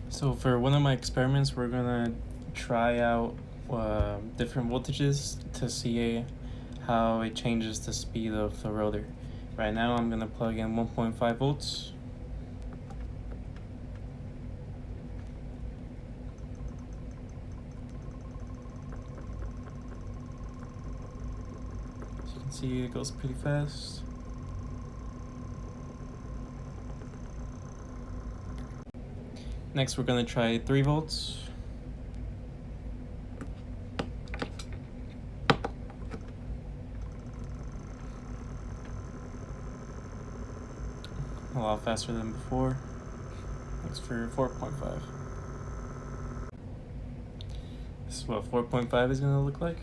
So for one of my experiments, we're gonna try out different voltages to see how it changes the speed of the rotor. Right now I'm gonna plug in 1.5 volts. As you can see, it goes pretty fast. Next we're gonna try 3 volts. A lot faster than before. Next for 4.5. This is what 4.5 is gonna look like.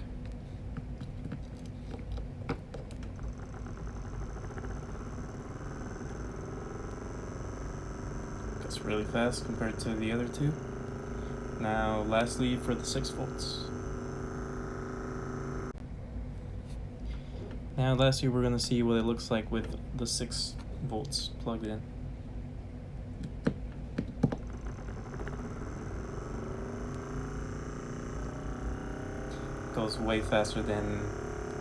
Goes really fast compared to the other two. Now lastly for the 6 volts. Now lastly we're gonna see what it looks like with the 6 volts plugged in. Goes way faster than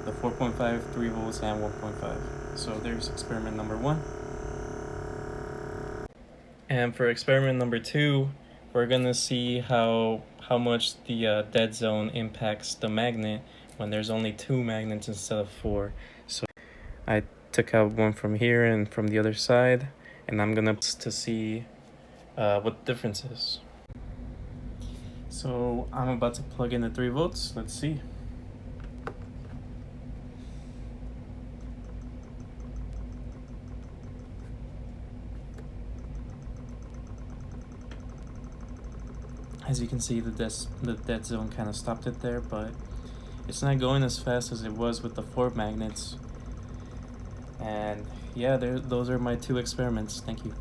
the 4.5, 3 volts, and 1.5. So there's experiment number 1. And for experiment number 2, we're gonna see how much the dead zone impacts the magnet when there's only 2 magnets instead of 4. So I took out one from here and from the other side, and I'm gonna to see what the difference is. So I'm about to plug in the 3 volts. Let's see. As you can see, the dead zone kind of stopped it there, but it's not going as fast as it was with the 4 magnets. And yeah, those are my 2 experiments. Thank you.